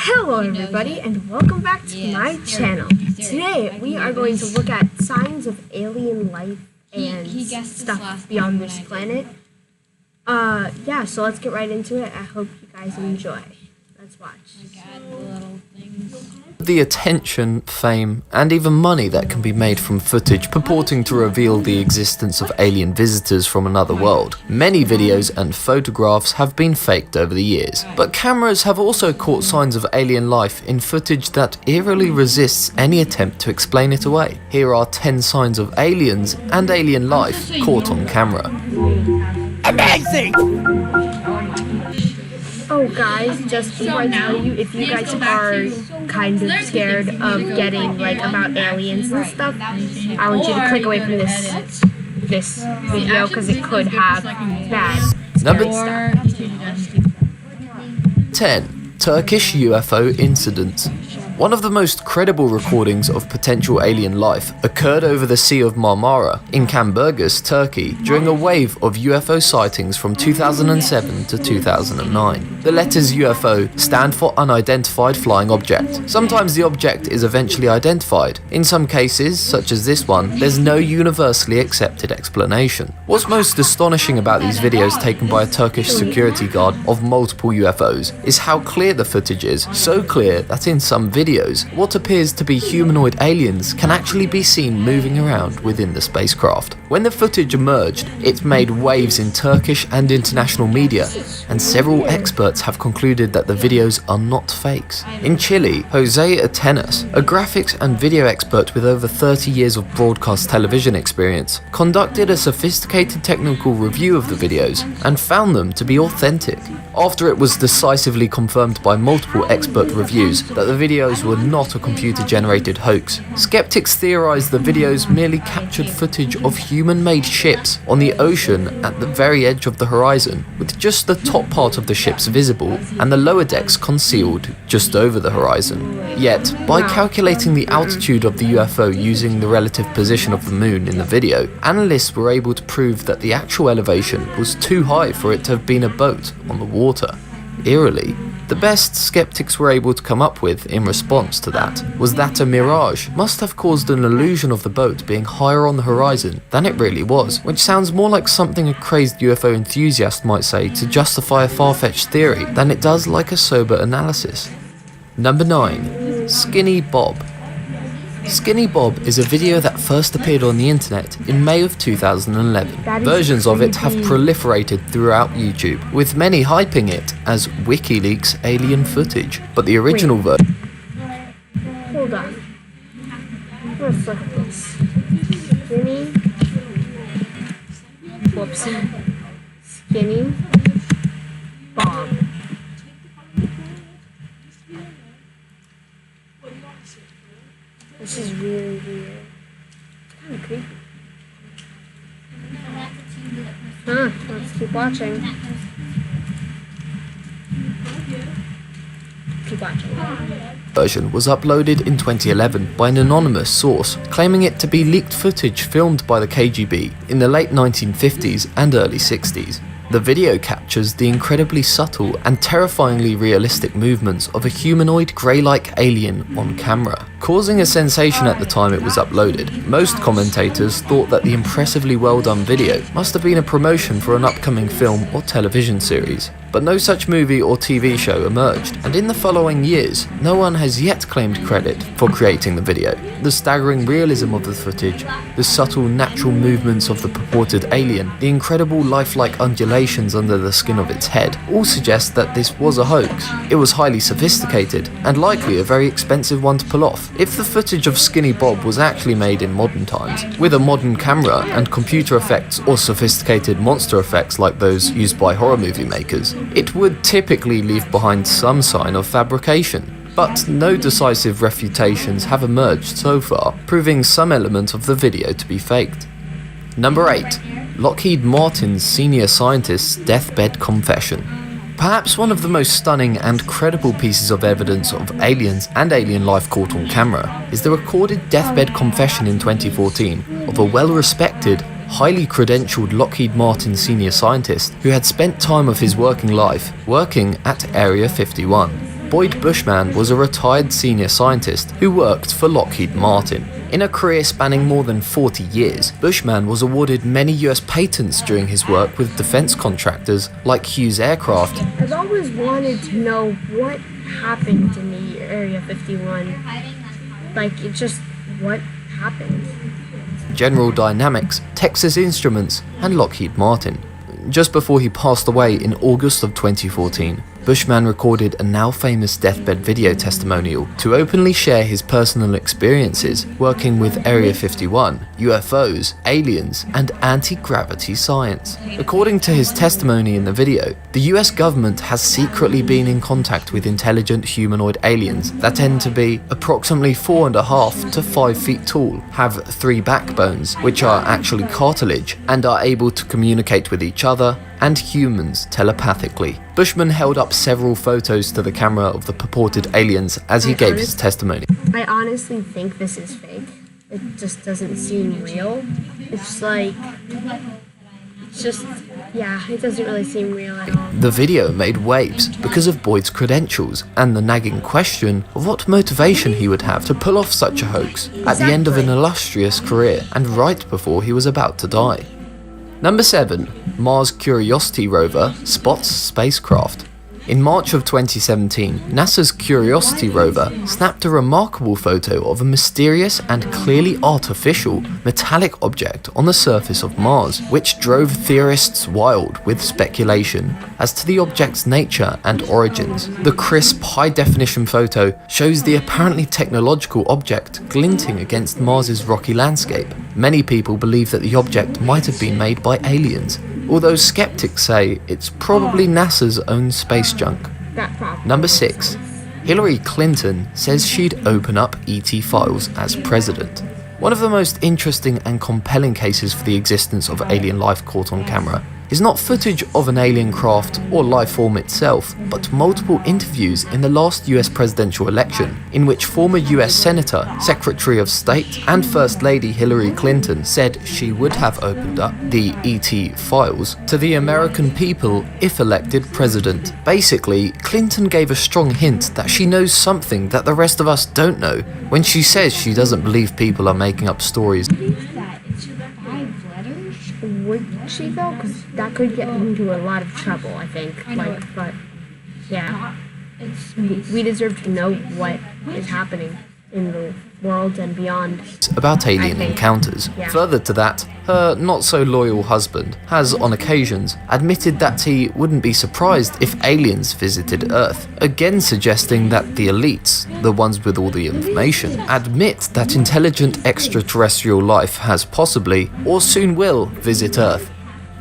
Hello everybody and welcome back to my channel. Today we are going to look at signs of alien life and stuff beyond this planet. Yeah, so let's get right into it. I hope you guys enjoy. Let's watch. The attention, fame, and even money that can be made from footage purporting to reveal the existence of alien visitors from another world. Many videos and photographs have been faked over the years, but cameras have also caught signs of alien life in footage that eerily resists any attempt to explain it away. Here are 10 signs of aliens and alien life caught on camera. Amazing! Oh guys, just before I tell you, if you guys are kind of scared of getting about aliens and stuff, I want you to click away from this video because it could have bad Number stuff. 10. Turkish UFO incident. One of the most credible recordings of potential alien life occurred over the Sea of Marmara in Kamburgis, Turkey, during a wave of UFO sightings from 2007 to 2009. The letters UFO stand for Unidentified Flying Object. Sometimes the object is eventually identified. In some cases, such as this one, there's no universally accepted explanation. What's most astonishing about these videos taken by a Turkish security guard of multiple UFOs is how clear the footage is, so clear that in some videos, what appears to be humanoid aliens can actually be seen moving around within the spacecraft. When the footage emerged, it made waves in Turkish and international media, and several experts have concluded that the videos are not fakes. In Chile, Jose Atenas, a graphics and video expert with over 30 years of broadcast television experience, conducted a sophisticated technical review of the videos and found them to be authentic. After it was decisively confirmed by multiple expert reviews that the videos were not a computer-generated hoax, skeptics theorized the videos merely captured footage of human-made ships on the ocean at the very edge of the horizon, with just the top part of the ships visible and the lower decks concealed just over the horizon. Yet, by calculating the altitude of the UFO using the relative position of the moon in the video, analysts were able to prove that the actual elevation was too high for it to have been a boat on the water. Eerily, the best skeptics were able to come up with in response to that was that a mirage must have caused an illusion of the boat being higher on the horizon than it really was, which sounds more like something a crazed UFO enthusiast might say to justify a far-fetched theory than it does like a sober analysis. Number 9. Skinny Bob. Skinny Bob is a video that first appeared on the internet in May of 2011. Versions of it have proliferated throughout YouTube, with many hyping it as WikiLeaks alien footage, but the original version... Hold on. Let's look at this. Skinny. Whoops. Skinny Bob. This is really weird. It's kind of creepy. Let's keep watching. Keep watching. Version was uploaded in 2011 by an anonymous source, claiming it to be leaked footage filmed by the KGB in the late 1950s and early 60s. The video captures the incredibly subtle and terrifyingly realistic movements of a humanoid grey-like alien on camera, causing a sensation at the time it was uploaded. Most commentators thought that the impressively well-done video must have been a promotion for an upcoming film or television series, but no such movie or TV show emerged, and in the following years, no one has yet claimed credit for creating the video. The staggering realism of the footage, the subtle natural movements of the purported alien, the incredible lifelike undulations under the skin of its head, all suggest that this was a hoax. It was highly sophisticated, and likely a very expensive one to pull off. If the footage of Skinny Bob was actually made in modern times, with a modern camera and computer effects or sophisticated monster effects like those used by horror movie makers, it would typically leave behind some sign of fabrication, but no decisive refutations have emerged so far, proving some element of the video to be faked. Number 8. Lockheed Martin's senior scientist's deathbed confession. Perhaps one of the most stunning and credible pieces of evidence of aliens and alien life caught on camera is the recorded deathbed confession in 2014 of a well-respected, highly credentialed Lockheed Martin senior scientist who had spent time of his working life working at Area 51. Boyd Bushman was a retired senior scientist who worked for Lockheed Martin. In a career spanning more than 40 years, Bushman was awarded many US patents during his work with defense contractors like Hughes Aircraft. I've always wanted to know what happened in the Area 51. Like, it just, what happened? General Dynamics, Texas Instruments, and Lockheed Martin. Just before he passed away in August of 2014, Bushman recorded a now famous deathbed video testimonial to openly share his personal experiences working with Area 51, UFOs, aliens, and anti-gravity science. According to his testimony in the video, the US government has secretly been in contact with intelligent humanoid aliens that tend to be approximately 4.5 to 5 feet tall, have 3 backbones, which are actually cartilage, and are able to communicate with each other and humans telepathically. Bushman held up several photos to the camera of the purported aliens as he gave his testimony. I honestly think this is fake. It just doesn't seem real. It's like, it doesn't really seem real at all. The video made waves because of Boyd's credentials and the nagging question of what motivation he would have to pull off such a hoax at the end of an illustrious career and right before he was about to die. Number 7. Mars Curiosity rover spots spacecraft. In March of 2017, NASA's Curiosity rover snapped a remarkable photo of a mysterious and clearly artificial metallic object on the surface of Mars, which drove theorists wild with speculation as to the object's nature and origins. The crisp, high-definition photo shows the apparently technological object glinting against Mars's rocky landscape. Many people believe that the object might have been made by aliens, although skeptics say it's probably NASA's own space junk. Number 6. Hillary Clinton says she'd open up ET files as president. One of the most interesting and compelling cases for the existence of alien life caught on camera is not footage of an alien craft or life form itself, but multiple interviews in the last US presidential election, in which former US Senator, Secretary of State, and First Lady Hillary Clinton said she would have opened up the ET files to the American people if elected president. Basically, Clinton gave a strong hint that she knows something that the rest of us don't know when she says she doesn't believe people are making up stories. Would she though? Because that could get into a lot of trouble, I think. But yeah, we deserve to know what is happening in the world and beyond. About alien encounters. Yeah. Further to that, her not-so-loyal husband has, on occasions, admitted that he wouldn't be surprised if aliens visited Earth, again suggesting that the elites, the ones with all the information, admit that intelligent extraterrestrial life has possibly, or soon will, visit Earth.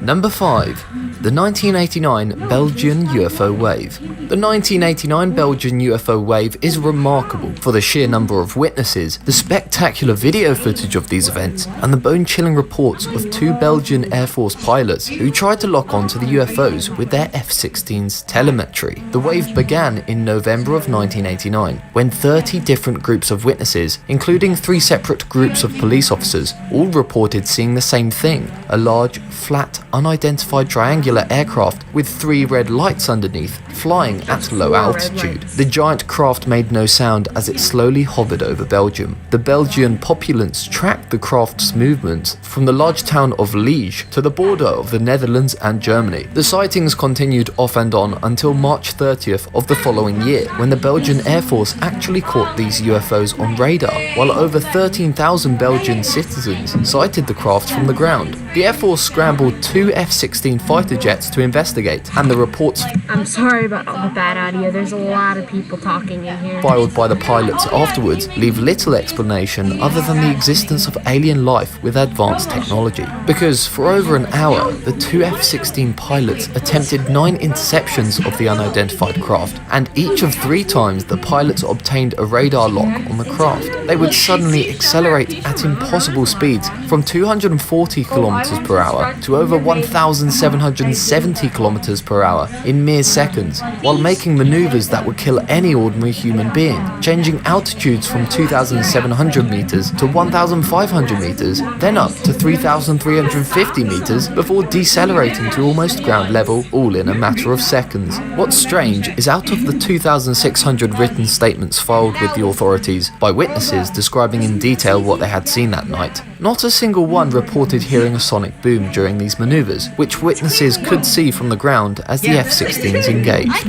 Number 5. The 1989 Belgian UFO Wave. The 1989 Belgian UFO wave is remarkable for the sheer number of witnesses, the spectacular video footage of these events, and the bone-chilling reports of 2 Belgian Air Force pilots who tried to lock onto the UFOs with their F-16's telemetry. The wave began in November of 1989, when 30 different groups of witnesses, including 3 separate groups of police officers, all reported seeing the same thing: a large, flat, unidentified triangular aircraft with 3 red lights underneath, flying at low altitude. The giant craft made no sound as it slowly hovered over Belgium. The Belgian populace tracked the craft's movements from the large town of Liège to the border of the Netherlands and Germany. The sightings continued off and on until March 30th of the following year, when the Belgian Air Force actually caught these UFOs on radar, while over 13,000 Belgian citizens sighted the craft from the ground. The Air Force scrambled 2 F-16 fighter jets to investigate, and the reports I'm sorry about all the bad audio. There's a lot of people talking in here. filed by the pilots afterwards leave little explanation other than the existence of alien life with advanced technology. Because for over an hour, the 2 F-16 pilots attempted 9 interceptions of the unidentified craft, and each of 3 times the pilots obtained a radar lock on the craft. They would suddenly accelerate at impossible speeds from 240 km per hour to over 1,770 kilometers per hour in mere seconds, while making maneuvers that would kill any ordinary human being, changing altitudes from 2,700 meters to 1,500 meters, then up to 3,350 meters before decelerating to almost ground level, all in a matter of seconds. What's strange is out of the 2,600 written statements filed with the authorities by witnesses describing in detail what they had seen that night, not a single one reported hearing a sonic boom during these maneuvers, which witnesses could see from the ground as the F-16s engaged.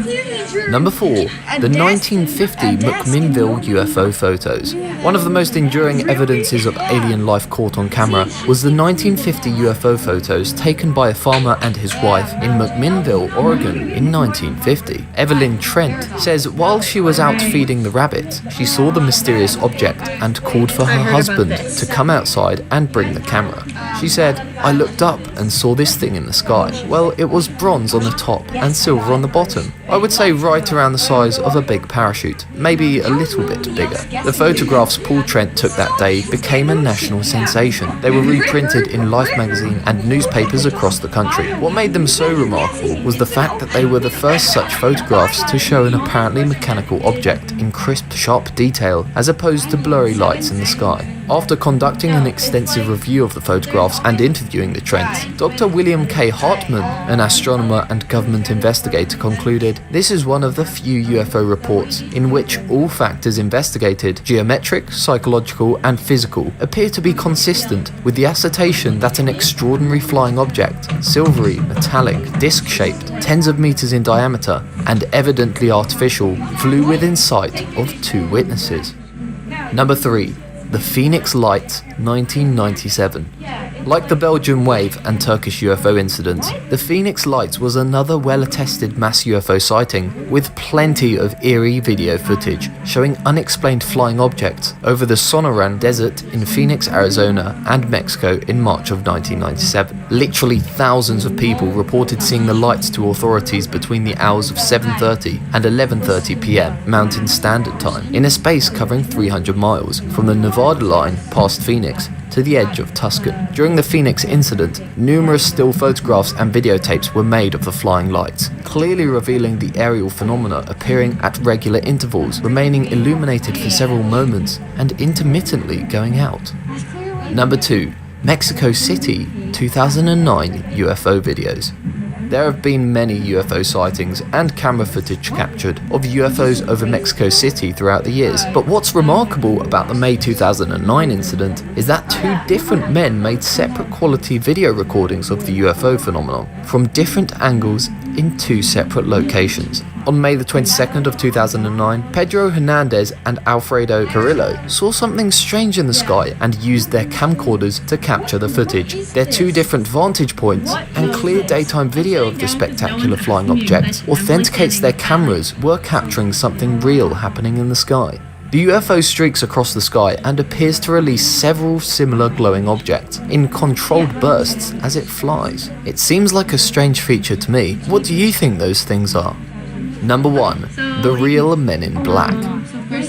Number 4. The 1950 McMinnville UFO photos. One of the most enduring evidences of alien life caught on camera was the 1950 UFO photos taken by a farmer and his wife in McMinnville, Oregon in 1950. Evelyn Trent says while she was out feeding the rabbits, she saw the mysterious object and called for her husband to come outside and bring the camera. She said, "I looked up and saw this thing in the sky. Well, it was bronze on the top and silver on the bottom. I would say right around the size of a big parachute, maybe a little bit bigger." The photographs Paul Trent took that day became a national sensation. They were reprinted in Life magazine and newspapers across the country. What made them so remarkable was the fact that they were the first such photographs to show an apparently mechanical object in crisp, sharp detail as opposed to blurry lights in the sky. After conducting an extensive review of the photographs and interviewing the Trents, Dr. William K. Hartman, an astronomer and government investigator, concluded, "This is one of the few UFO reports in which all factors investigated, geometric, psychological and physical, appear to be consistent with the assertion that an extraordinary flying object, silvery, metallic, disc-shaped, tens of meters in diameter, and evidently artificial, flew within sight of 2 witnesses." Number 3. The Phoenix Lights, 1997. Like the Belgian Wave and Turkish UFO incidents, the Phoenix Lights was another well-attested mass UFO sighting with plenty of eerie video footage showing unexplained flying objects over the Sonoran Desert in Phoenix, Arizona and Mexico in March of 1997. Literally thousands of people reported seeing the lights to authorities between the hours of 7:30 and 11:30 p.m. Mountain Standard Time in a space covering 300 miles from the Nevada line past Phoenix to the edge of Tucson. During the Phoenix incident, numerous still photographs and videotapes were made of the flying lights, clearly revealing the aerial phenomena appearing at regular intervals, remaining illuminated for several moments, and intermittently going out. Number 2. Mexico City 2009 UFO videos. There have been many UFO sightings and camera footage captured of UFOs over Mexico City throughout the years, but what's remarkable about the May 2009 incident is that 2 different men made separate quality video recordings of the UFO phenomenon from different angles in 2 separate locations. On May the 22nd of 2009, Pedro Hernandez and Alfredo Carrillo saw something strange in the sky and used their camcorders to capture the footage. Their 2 different vantage points and clear daytime video of the spectacular flying objects authenticates their cameras were capturing something real happening in the sky. The UFO streaks across the sky and appears to release several similar glowing objects in controlled bursts as it flies. It seems like a strange feature to me. What do you think those things are? Number 1. The real Men in Black.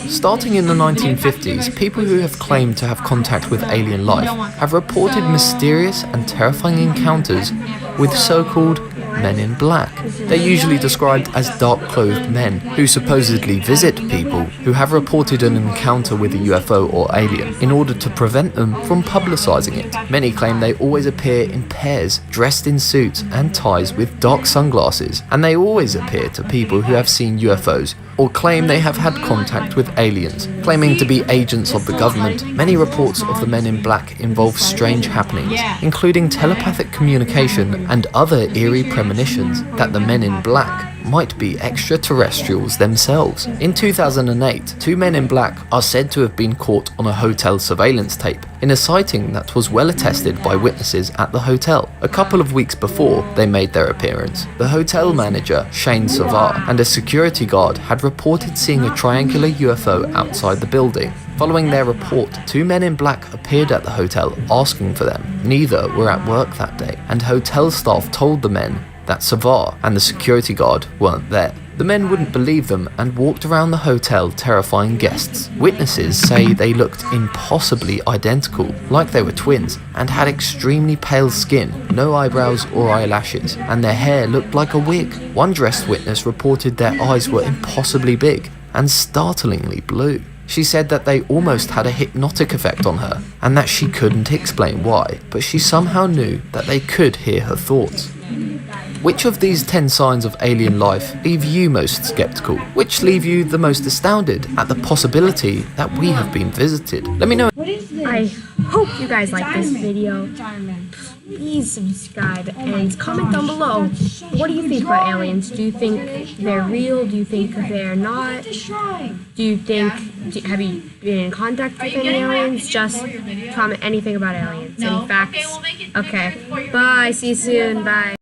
Starting in the 1950s, people who have claimed to have contact with alien life have reported mysterious and terrifying encounters with so-called Men in Black. They're usually described as dark-clothed men who supposedly visit people who have reported an encounter with a UFO or alien in order to prevent them from publicizing it. Many claim they always appear in pairs, dressed in suits and ties with dark sunglasses, and they always appear to people who have seen UFOs or claim they have had contact with aliens. Claiming to be agents of the government, many reports of the Men in Black involve strange happenings, including telepathic communication and other eerie premonitions that the Men in Black might be extraterrestrials themselves. In 2008, 2 Men in Black are said to have been caught on a hotel surveillance tape in a sighting that was well attested by witnesses at the hotel. A couple of weeks before they made their appearance, the hotel manager, Shane Savar, and a security guard had reported seeing a triangular UFO outside the building. Following their report, 2 Men in Black appeared at the hotel asking for them. Neither were at work that day, and hotel staff told the men that Savar and the security guard weren't there. The men wouldn't believe them and walked around the hotel terrifying guests. Witnesses say they looked impossibly identical, like they were twins, and had extremely pale skin, no eyebrows or eyelashes, and their hair looked like a wig. One dressed witness reported their eyes were impossibly big and startlingly blue. She said that they almost had a hypnotic effect on her, and that she couldn't explain why, but she somehow knew that they could hear her thoughts. Which of these 10 signs of alien life leave you most skeptical? Which leave you the most astounded at the possibility that we have been visited? Let me know. I hope you guys like this video. Please subscribe and comment down below. What do you think about aliens? Do you think they're real? Do you think they're not? Do you think, have you been in contact with any aliens? Just comment anything about aliens. Any facts? Okay. Bye. See you soon. Bye.